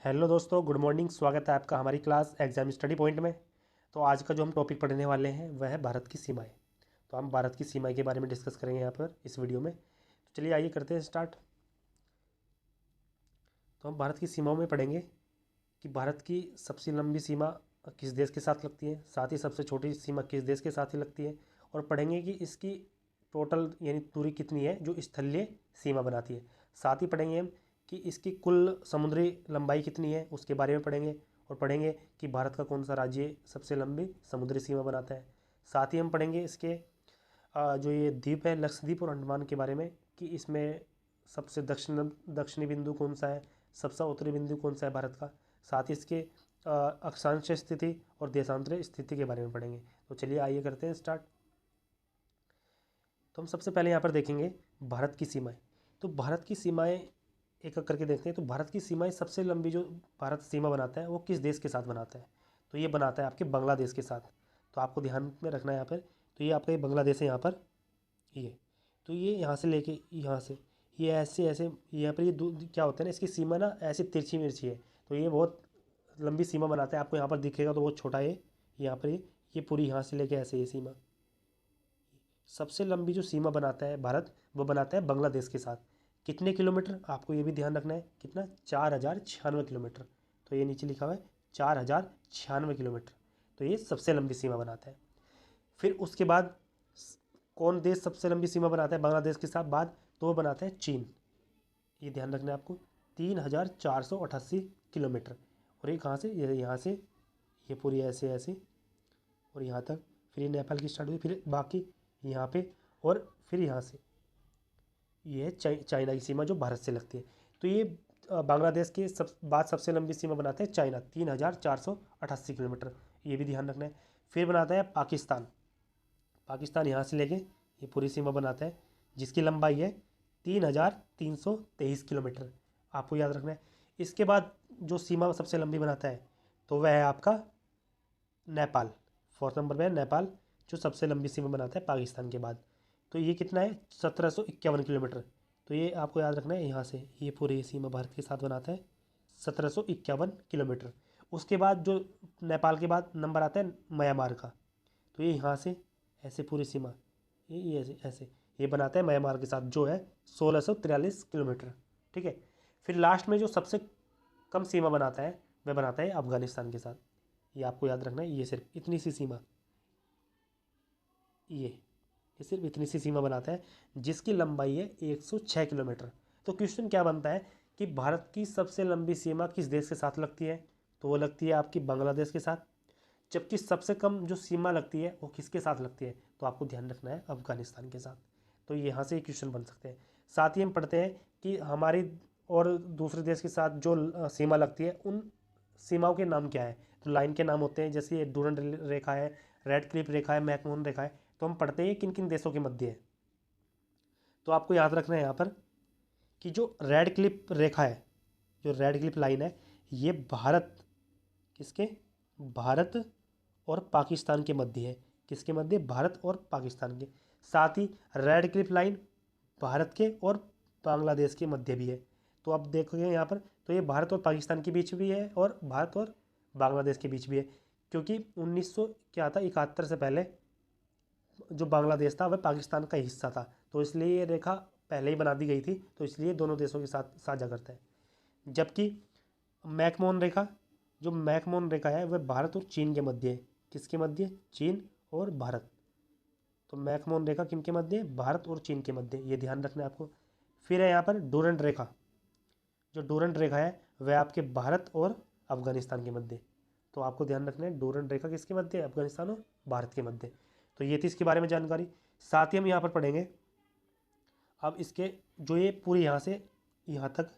Hello दोस्तों, good morning. स्वागत है आपका हमारी क्लास एग्जाम स्टडी पॉइंट में। तो आज का जो हम टॉपिक पढ़ने वाले हैं वह है भारत की सीमाएं। तो हम भारत की सीमाएं के बारे में डिस्कस करेंगे यहाँ पर इस वीडियो में। तो चलिए आइए करते हैं स्टार्ट। तो हम भारत की सीमाओं में पढ़ेंगे कि भारत की सबसे लंबी सीमा किस देश के साथ लगती है, साथ ही सबसे छोटी सीमा किस देश के साथ ही लगती है, और पढ़ेंगे कि इसकी टोटल यानी दूरी कितनी है जो स्थलीय सीमा बनाती है। साथ ही पढ़ेंगे हम कि इसकी कुल समुद्री लंबाई कितनी है, उसके बारे में पढ़ेंगे। और पढ़ेंगे कि भारत का कौन सा राज्य सबसे लंबी समुद्री सीमा बनाता है। साथ ही हम पढ़ेंगे इसके जो ये द्वीप है लक्षद्वीप और अंडमान के बारे में, कि इसमें सबसे दक्षिणी बिंदु कौन सा है, सबसे उत्तरी बिंदु कौन सा है भारत का। साथ ही इसके अक्षांश स्थिति और देशांतर स्थिति के बारे में पढ़ेंगे। तो चलिए आइए करते हैं स्टार्ट। तो हम सबसे पहले यहाँ पर देखेंगे भारत की सीमाएं। तो भारत की सीमाएं एक एक करके देखते हैं। तो भारत की सीमाएं सबसे लंबी जो भारत सीमा बनाता है वो किस देश के साथ बनाता है, तो ये बनाता है आपके बांग्लादेश के साथ। तो आपको ध्यान में रखना है यहाँ पर। तो ये आपका ये बांग्लादेश है यहाँ पर, ये तो ये यहाँ से लेके यहाँ से ये ऐसे ऐसे यहाँ पर ये क्या होता है ना, इसकी सीमा ना ऐसी तिरछी मिर्ची है। तो ये बहुत लंबी सीमा बनाता है। आपको यहाँ पर दिखेगा तो बहुत छोटा है यहाँ पर, ये पूरी यहाँ से लेके ऐसे ये सीमा। सबसे लंबी जो सीमा बनाता है भारत वो बनाता है बांग्लादेश के साथ। कितने किलोमीटर, आपको ये भी ध्यान रखना है, कितना, 4096 किलोमीटर। तो ये नीचे लिखा हुआ है 4096 किलोमीटर। तो ये सबसे लंबी सीमा बनाता है। फिर उसके बाद कौन देश सबसे लंबी सीमा बनाता है बांग्लादेश के साथ बाद, तो वो बनाता है चीन। ये ध्यान रखना है आपको, 3488 किलोमीटर। और ये कहाँ से, ये यहाँ से ये पूरी ऐसे ऐसे और यहाँ तक। फिर ये नेपाल की स्टार्ट हुई, फिर बाकी यहाँ पे, और फिर यहाँ से ये है चाइना की सीमा जो भारत से लगती है। तो ये बांग्लादेश के सबसे लंबी सीमा बनाता है चाइना, 3488 किलोमीटर। ये भी ध्यान रखना है। फिर बनाता है पाकिस्तान। पाकिस्तान यहाँ से लेके ये पूरी सीमा बनाता है, जिसकी लंबाई है 3323 किलोमीटर। आपको याद रखना है। इसके बाद जो सीमा सबसे लंबी बनाता है तो वह है आपका नेपाल। फोर्थ नंबर पे है नेपाल, जो सबसे लंबी सीमा बनाता है पाकिस्तान के बाद। तो ये कितना है, 1751 किलोमीटर। तो ये आपको याद रखना है, यहाँ से ये पूरी सीमा भारत के साथ बनाता है 1751 किलोमीटर। उसके बाद जो नेपाल के बाद नंबर आता है म्यांमार का। तो ये यहाँ से ऐसे पूरी सीमा, ये ऐसे ऐसे ये बनाता है म्यांमार के साथ, जो है 1643 किलोमीटर। ठीक है। फिर लास्ट में जो सबसे कम सीमा बनाता है वह बनाता है अफगानिस्तान के साथ। ये आपको याद रखना है, ये सिर्फ इतनी सी सीमा, ये सिर्फ इतनी सी सीमा बनाता है, जिसकी लंबाई है 106 किलोमीटर। तो क्वेश्चन क्या बनता है कि भारत की सबसे लंबी सीमा किस देश के साथ लगती है, तो वो लगती है आपकी बांग्लादेश के साथ। जबकि सबसे कम जो सीमा लगती है वो किसके साथ लगती है, तो आपको ध्यान रखना है अफगानिस्तान के साथ। तो यहाँ से क्वेश्चन बन सकते हैं। साथ ही हम पढ़ते हैं कि हमारी और दूसरे देश के साथ जो सीमा लगती है उन सीमाओं के नाम क्या है। तो लाइन के नाम होते हैं, जैसे ये डूरंड रेखा है, रेड क्लिफ रेखा है, मैकमोहन रेखा है। तो हम पढ़ते हैं किन किन देशों के मध्य है। तो आपको याद रखना है यहाँ पर कि जो रेड क्लिफ रेखा है, जो रेड क्लिफ लाइन है, ये भारत, किसके, भारत और पाकिस्तान के मध्य है। किसके मध्य, भारत और पाकिस्तान के। साथ ही रेड क्लिफ लाइन भारत के और बांग्लादेश के मध्य भी है। तो आप देखोगे यहाँ पर, तो ये भारत और पाकिस्तान के बीच भी है और भारत और बांग्लादेश के बीच भी है। क्योंकि 1900 क्या था, 71 से पहले जो बांग्लादेश था वह पाकिस्तान का हिस्सा था, तो इसलिए ये रेखा पहले ही बना दी गई थी। तो इसलिए दोनों देशों के साथ साझा करता है। जबकि मैकमोहन रेखा, जो मैकमोहन रेखा है वह भारत और चीन के मध्य है। किसके मध्य, चीन और भारत। तो मैकमोहन रेखा किन के मध्य है, भारत और चीन के मध्य, ये ध्यान रखना है आपको। फिर है यहाँ पर डूरंड रेखा। जो डूरंड रेखा है वह आपके भारत और अफगानिस्तान के मध्य। तो आपको ध्यान रखना है डूरंड रेखा किसके मध्य है, अफगानिस्तान और भारत के मध्य। तो ये थी इसके बारे में जानकारी। साथ ही हम यहाँ पर पढ़ेंगे अब इसके जो ये पूरी यहाँ से यहाँ तक,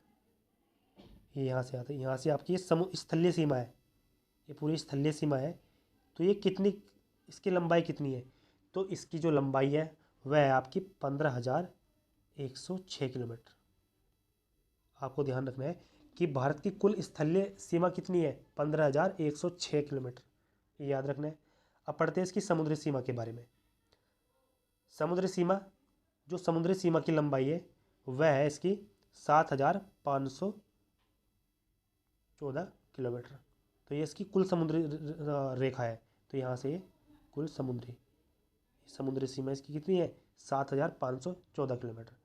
ये यहाँ से आता है, यहाँ से आपकी ये स्थलीय सीमा है, ये पूरी स्थलीय सीमा है। तो ये कितनी, इसकी लंबाई कितनी है, तो इसकी जो लंबाई है वह है आपकी 15,106 किलोमीटर। आपको ध्यान रखना है कि भारत की कुल स्थलीय सीमा कितनी है, 15,106 किलोमीटर, ये याद रखना है। अब पढ़ते हैं इसकी समुद्री सीमा के बारे में। समुद्री सीमा, जो समुद्री सीमा की लंबाई है वह है इसकी 7,500, 14 किलोमीटर। तो ये इसकी कुल समुद्री रेखा है। तो यहाँ से ये कुल समुद्री सीमा इसकी कितनी है, 7,514 किलोमीटर।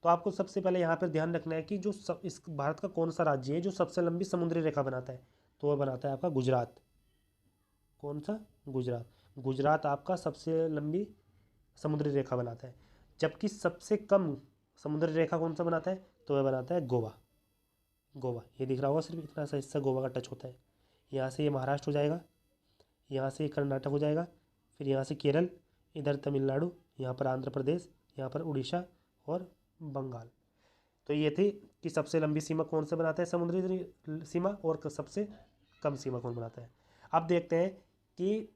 तो आपको सबसे पहले यहाँ पर ध्यान रखना है कि जो इस भारत का कौन सा राज्य है जो सबसे लंबी समुद्री रेखा बनाता है, तो वह बनाता है आपका गुजरात। कौन सा, गुजरात। गुजरात आपका सबसे लंबी समुद्री रेखा बनाता है। जबकि सबसे कम समुद्री रेखा कौन सा बनाता है, तो वह बनाता है गोवा। गोवा ये दिख रहा होगा, सिर्फ इतना सा हिस्सा गोवा का टच होता है। यहाँ से ये महाराष्ट्र हो जाएगा, यहाँ से कर्नाटक हो जाएगा, फिर यहाँ से केरल, इधर तमिलनाडु, यहाँ पर आंध्र प्रदेश, यहाँ पर उड़ीसा और बंगाल। तो ये थी कि सबसे लंबी सीमा कौन सा बनाता है समुद्री सीमा, और सबसे कम सीमा कौन बनाता है। अब देखते हैं कि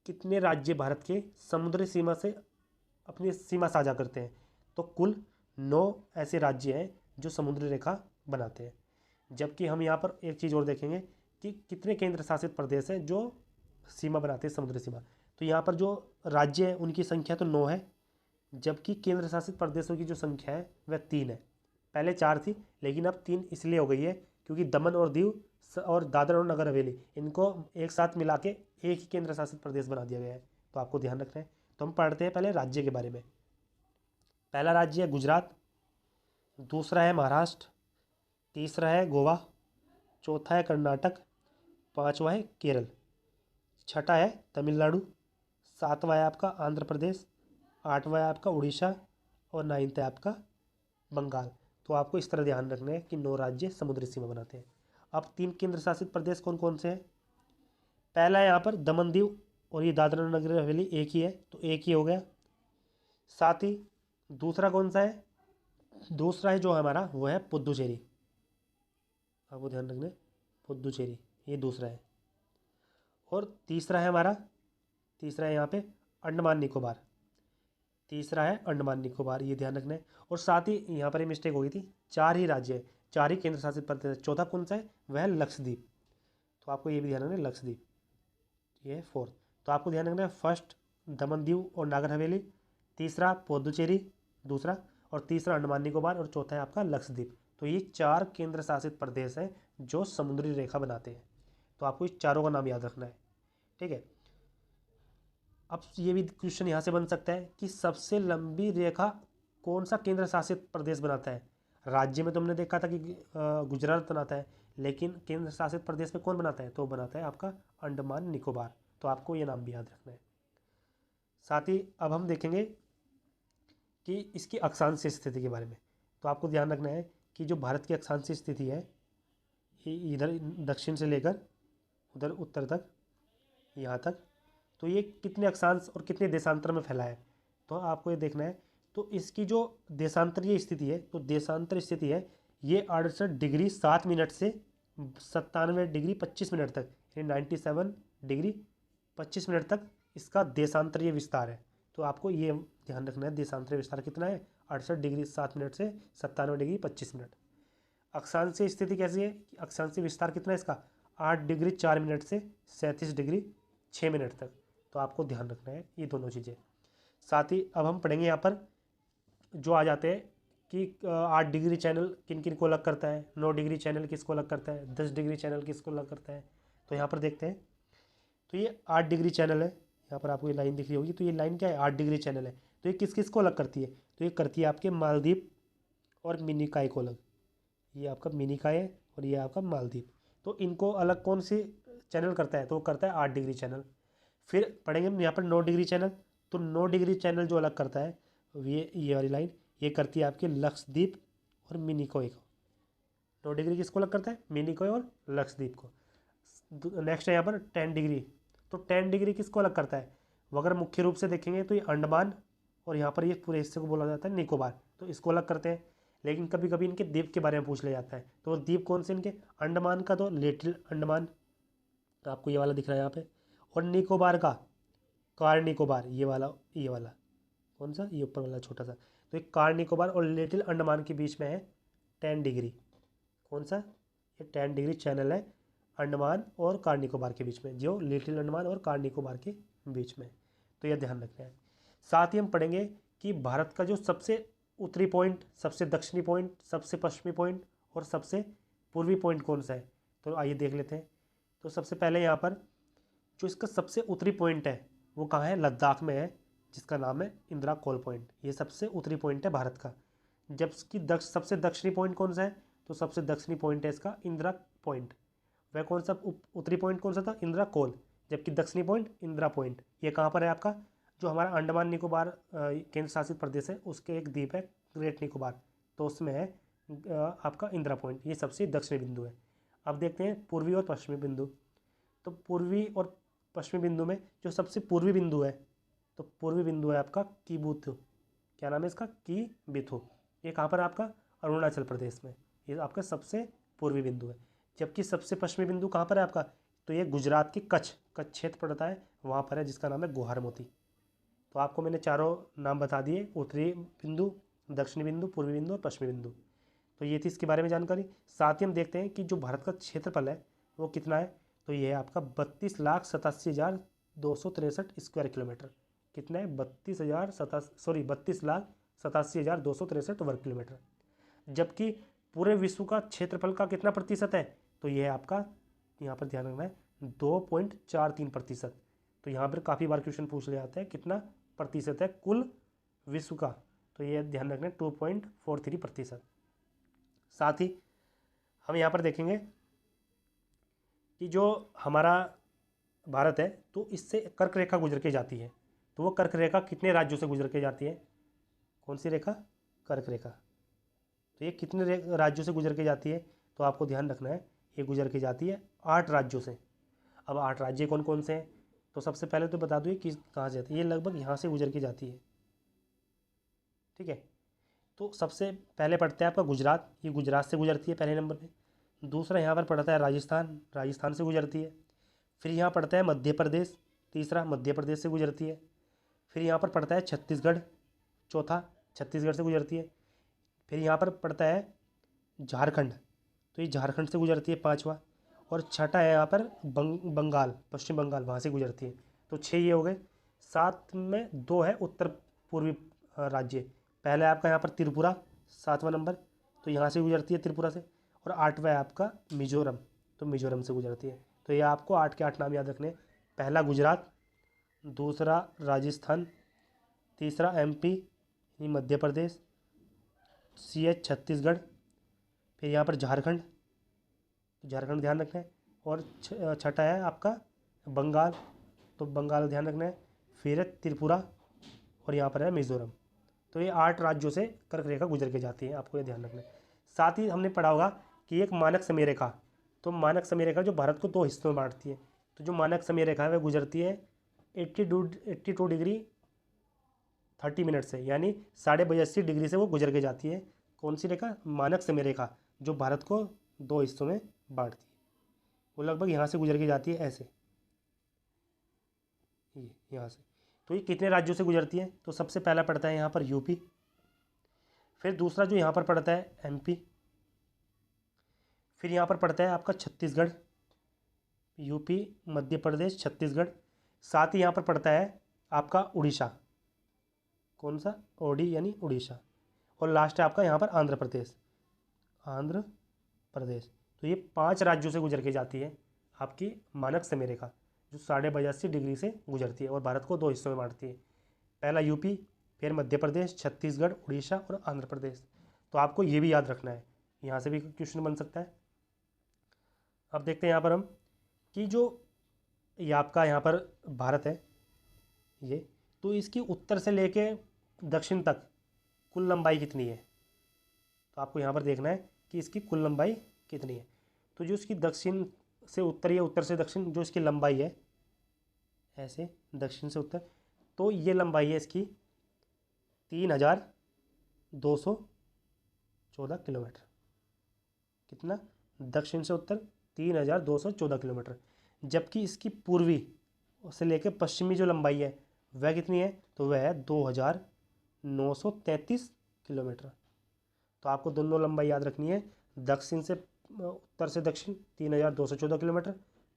कितने राज्य भारत के समुद्री सीमा से अपनी सीमा साझा करते हैं। तो कुल 9 ऐसे राज्य हैं जो समुद्री रेखा बनाते हैं। जबकि हम यहाँ पर एक चीज़ और देखेंगे कि कितने केंद्र शासित प्रदेश हैं जो सीमा बनाते हैं समुद्री सीमा। तो यहाँ पर जो राज्य हैं उनकी संख्या तो 9 है, जबकि केंद्र शासित प्रदेशों की जो संख्या है वह 3 है। पहले 4 थी, लेकिन अब 3 इसलिए हो गई है क्योंकि दमन और दीव और दादर और नगर हवेली इनको एक साथ मिला के एक ही केंद्र शासित प्रदेश बना दिया गया है। तो आपको ध्यान रखना है। तो हम पढ़ते हैं पहले राज्य के बारे में। पहला राज्य है गुजरात, दूसरा है महाराष्ट्र, तीसरा है गोवा, चौथा है कर्नाटक, पांचवा है केरल, छठा है तमिलनाडु, सातवां है आपका आंध्र प्रदेश, आठवां है आपका उड़ीसा और 9वां है आपका बंगाल। तो आपको इस तरह ध्यान रखना है कि 9 राज्य समुद्री सीमा बनाते हैं। अब 3 केंद्र शासित प्रदेश कौन कौन से हैं। पहला है यहाँ पर दमन दीव और ये दादरा और नगर हवेली एक ही है, तो एक ही हो गया। साथ ही दूसरा कौन सा है, दूसरा है जो हमारा वो है पुद्दुचेरी। आपको ध्यान रखना है, पुद्दुचेरी ये दूसरा है। और तीसरा है हमारा, तीसरा है यहाँ पे अंडमान निकोबार। तीसरा है अंडमान निकोबार, ये ध्यान रखना है। और साथ ही यहाँ पर ये मिस्टेक हो गई थी, 4 ही राज्य है, 4 ही केंद्र शासित प्रदेश। चौथा कौन सा है, वह है लक्षद्वीप। तो आपको ये भी ध्यान रखना है, लक्षद्वीप ये है 4th। तो आपको ध्यान रखना है फर्स्ट दमन दीव और नागर हवेली, तीसरा पुद्दुचेरी दूसरा, और तीसरा अंडमान निकोबार, और चौथा है आपका लक्षद्वीप। तो ये 4 केंद्र शासित प्रदेश हैं जो समुद्री रेखा बनाते हैं। तो आपको इस चारों का नाम याद रखना है, ठीक है। अब ये भी क्वेश्चन यहाँ से बन सकता है कि सबसे लंबी रेखा कौन सा केंद्र शासित प्रदेश बनाता है। राज्य में तुमने देखा था कि गुजरात बनाता है, लेकिन केंद्र शासित प्रदेश में कौन बनाता है, तो बनाता है आपका अंडमान निकोबार। तो आपको ये नाम भी याद रखना है। साथ ही अब हम देखेंगे कि इसकी अक्षांशीय स्थिति के बारे में। तो आपको ध्यान रखना है कि जो भारत की अक्षांशीय स्थिति है, इधर दक्षिण से लेकर उधर उत्तर तक, यहाँ तक, तो ये कितने अक्षांश और कितने देशांतर में फैला है, तो आपको ये देखना है। तो इसकी जो देशांतरीय स्थिति है, तो देशांतर स्थिति है ये 68 डिग्री 7 मिनट से 97 डिग्री 25 मिनट तक, यानी 97 डिग्री 25 मिनट तक इसका देशांतरीय विस्तार है। तो आपको ये ध्यान रखना है, देशांतरीय विस्तार कितना है, 68 डिग्री 7 मिनट से 97 डिग्री 25 मिनट। अक्षांशीय स्थिति कैसी है, अक्षांशीय विस्तार कितना है इसका, 8 डिग्री 4 मिनट से 37 डिग्री 6 मिनट तक। तो आपको ध्यान रखना है ये दोनों चीज़ें। साथ ही अब हम पढ़ेंगे यहाँ पर जो आ जाते हैं कि 8 डिग्री चैनल किन किन को अलग करता है, 9 डिग्री चैनल किसको अलग करता है, 10 डिग्री चैनल किसको अलग करता है। तो यहाँ पर देखते हैं, तो ये 8 डिग्री चैनल है, यहाँ पर आपको ये लाइन दिख रही होगी, तो ये लाइन क्या है, 8 डिग्री चैनल है। तो ये किस किस को अलग करती है, तो ये करती है आपके मालदीव और मिनिकॉय को अलग। ये आपका मिनिकॉय है और ये आपका मालदीव। तो इनको अलग कौन सी चैनल करता है, तो वो करता है 8 डिग्री चैनल। फिर पढ़ेंगे हम यहाँ पर 9 डिग्री चैनल। तो 9 डिग्री चैनल जो अलग करता है ये वाली लाइन, ये करती है आपके लक्षद्वीप और मिनिकॉय को। 9 डिग्री किसको अलग करता है, मिनिकॉय और लक्षद्वीप को। नेक्स्ट है यहाँ पर 10 डिग्री। तो 10 डिग्री किसको अलग करता है, वो अगर मुख्य रूप से देखेंगे तो ये अंडमान और यहाँ पर ये पूरे हिस्से को बोला जाता है निकोबार, तो इसको अलग करते हैं। लेकिन कभी कभी इनके द्वीप के बारे में पूछ लिया जाता है, तो वो द्वीप कौन से इनके, अंडमान का तो लिटिल अंडमान, तो आपको ये वाला दिख रहा है यहाँ पे, और निकोबार का कार निकोबार, ये वाला कौन सा, ये ऊपर वाला छोटा सा। तो एक कार निकोबार और लिटिल अंडमान के बीच में है 10 डिग्री, कौन सा, ये 10 डिग्री चैनल है अंडमान और कार निकोबार के बीच में, जो लिटिल अंडमान और कार निकोबार के बीच में। तो यह ध्यान रखना है। साथ ही हम पढ़ेंगे कि भारत का जो सबसे उत्तरी पॉइंट, सबसे दक्षिणी पॉइंट, सबसे पश्चिमी पॉइंट और सबसे पूर्वी पॉइंट कौन सा है। तो आइए देख लेते हैं। तो सबसे पहले यहाँ पर जो इसका सबसे उत्तरी पॉइंट है वो कहाँ है, लद्दाख में है, जिसका नाम है इंदिरा कोल पॉइंट। ये सबसे उत्तरी पॉइंट है भारत का। जब इसकी सबसे दक्षिणी पॉइंट कौन सा है, तो सबसे दक्षिणी पॉइंट है इसका इंदिरा पॉइंट। वह कौन सा उत्तरी पॉइंट कौन सा था, इंदिरा कोल, जबकि दक्षिणी पॉइंट इंदिरा पॉइंट। ये कहाँ पर है आपका, जो हमारा अंडमान निकोबार केंद्र शासित प्रदेश है उसके एक द्वीप है ग्रेट निकोबार, तो उसमें है आपका इंदिरा पॉइंट। ये सबसे दक्षिणी बिंदु है। अब देखते हैं पूर्वी और पश्चिमी बिंदु। तो पूर्वी और पश्चिमी बिंदु में जो सबसे पूर्वी बिंदु है, तो पूर्वी बिंदु है आपका कीबुथु। क्या नाम है इसका, कीबिथु। ये कहाँ पर है आपका, अरुणाचल प्रदेश में। ये आपका सबसे पूर्वी बिंदु है। जबकि सबसे पश्चिमी बिंदु कहाँ पर है आपका, तो ये गुजरात के कच्छ क्षेत्र पड़ता है, वहाँ पर है, जिसका नाम है गुहारमोती। तो आपको मैंने चारों नाम बता दिए, उत्तरी बिंदु, दक्षिणी बिंदु, पूर्वी बिंदु और पश्चिमी बिंदु। तो ये थी इसके बारे में जानकारी। साथ ही हम देखते हैं कि जो भारत का क्षेत्रफल है वो कितना है, तो ये है आपका 32,87,263 स्क्वायर किलोमीटर। कितना है, 32,87,263 वर्ग किलोमीटर। जबकि पूरे विश्व का क्षेत्रफल का कितना प्रतिशत है, तो ये है आपका, यहाँ पर ध्यान रखना है, 2.43%। तो यहाँ पर काफ़ी बार क्वेश्चन पूछ ले जाते हैं कितना प्रतिशत है कुल विश्व का, तो ये ध्यान रखना है 2.43%। साथ ही हम यहाँ पर देखेंगे कि जो हमारा भारत है तो इससे कर्क रेखा गुजर के जाती है। तो वो कर्क रेखा कितने राज्यों से गुजर के जाती है, कौन सी रेखा, कर्क रेखा। तो ये कितने राज्यों से गुजर के जाती है, तो आपको ध्यान रखना है ये गुजर के जाती है 8 राज्यों से। अब 8 राज्य कौन कौन से हैं, तो सबसे पहले तो बता दूँ कि कहाँ से जाती है, ये लगभग यहाँ से गुजर के जाती है। ठीक है, तो सबसे पहले पड़ता है आपका गुजरात, ये गुजरात से गुजरती है पहले नंबर पे। दूसरा यहाँ पर पड़ता है राजस्थान, राजस्थान से गुजरती है। फिर यहाँ पड़ता है मध्य प्रदेश, तीसरा मध्य प्रदेश से गुजरती है। फिर यहाँ पर पड़ता है छत्तीसगढ़, चौथा छत्तीसगढ़ से गुजरती है। फिर यहाँ पर पड़ता है झारखंड, तो ये झारखंड से गुजरती है पाँचवा। और छठा है यहाँ पर बंगाल, पश्चिम बंगाल, वहाँ से गुजरती है। तो 6 ये हो गए। साथ में 2 है उत्तर पूर्वी राज्य। पहले आपका यहाँ पर त्रिपुरा 7वां नंबर, तो यहाँ से गुजरती है त्रिपुरा से। और 8वां है आपका मिजोरम, तो मिजोरम से गुजरती है। तो ये आपको 8 के 8 नाम याद रखने, पहला गुजरात, दूसरा राजस्थान, तीसरा MP मध्य प्रदेश, CH छत्तीसगढ़, फिर यहाँ पर झारखंड, तो झारखंड ध्यान रखना है। और छठा है आपका बंगाल, तो बंगाल ध्यान रखना है। फिर है त्रिपुरा और यहाँ पर है मिजोरम। तो ये 8 राज्यों से कर्क रेखा गुजर के जाती है, आपको ये ध्यान रखना है। साथ ही हमने पढ़ा होगा कि एक मानक समय रेखा, तो मानक समय रेखा जो भारत को 2 हिस्सों में बांटती है, तो जो मानक समय रेखा है वह गुजरती है 82 डिग्री 30 मिनट से, यानी 82.5 डिग्री से वो गुजर के जाती है। कौन सी रेखा, मानक समय रेखा, जो भारत को 2 हिस्सों में बांटती है। वो लगभग यहाँ से गुजर के जाती है ऐसे, ये यहाँ से। तो ये कितने राज्यों से गुजरती है, तो सबसे पहला पड़ता है यहाँ पर UP, फिर दूसरा जो यहाँ पर पड़ता है MP, फिर यहाँ पर पड़ता है आपका छत्तीसगढ़, UP मध्य प्रदेश छत्तीसगढ़। साथ ही यहाँ पर पड़ता है आपका उड़ीसा, कौन सा, ओडी यानी उड़ीसा। और लास्ट है आपका यहाँ पर आंध्र प्रदेश, आंध्र प्रदेश। तो ये 5 राज्यों से गुजर के जाती है आपकी मानक समय रेखा, जो 82.5 डिग्री से गुजरती है और भारत को 2 हिस्सों में बांटती है। पहला UP, फिर मध्य प्रदेश, छत्तीसगढ़, उड़ीसा और आंध्र प्रदेश। तो आपको ये भी याद रखना है, यहाँ से भी क्वेश्चन बन सकता है। अब देखते हैं यहाँ पर हम कि जो ये आपका यहाँ पर भारत है ये, तो इसकी उत्तर से लेके दक्षिण तक कुल लंबाई कितनी है, तो आपको यहाँ पर देखना है कि इसकी कुल लंबाई कितनी है। तो जो इसकी दक्षिण से उत्तर या उत्तर से दक्षिण जो इसकी लंबाई है, ऐसे दक्षिण से उत्तर, तो ये लंबाई है इसकी 3,214 किलोमीटर। कितना, दक्षिण से उत्तर 3,214 किलोमीटर। जबकि इसकी पूर्वी से लेकर पश्चिमी जो लंबाई है वह कितनी है, तो वह है 2,933 किलोमीटर। तो आपको दोनों लंबाई याद रखनी है, दक्षिण से उत्तर से दक्षिण 3,214 किलोमीटर,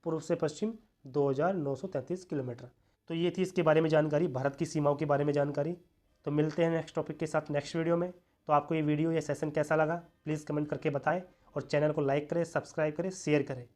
पूर्व से पश्चिम 2,933 किलोमीटर। तो ये थी इसके बारे में जानकारी, भारत की सीमाओं के बारे में जानकारी। तो मिलते हैं नेक्स्ट टॉपिक के साथ नेक्स्ट वीडियो में। तो आपको ये वीडियो या सेशन कैसा लगा प्लीज़ कमेंट करके बताएं और चैनल को लाइक करें, सब्सक्राइब करें, शेयर करें।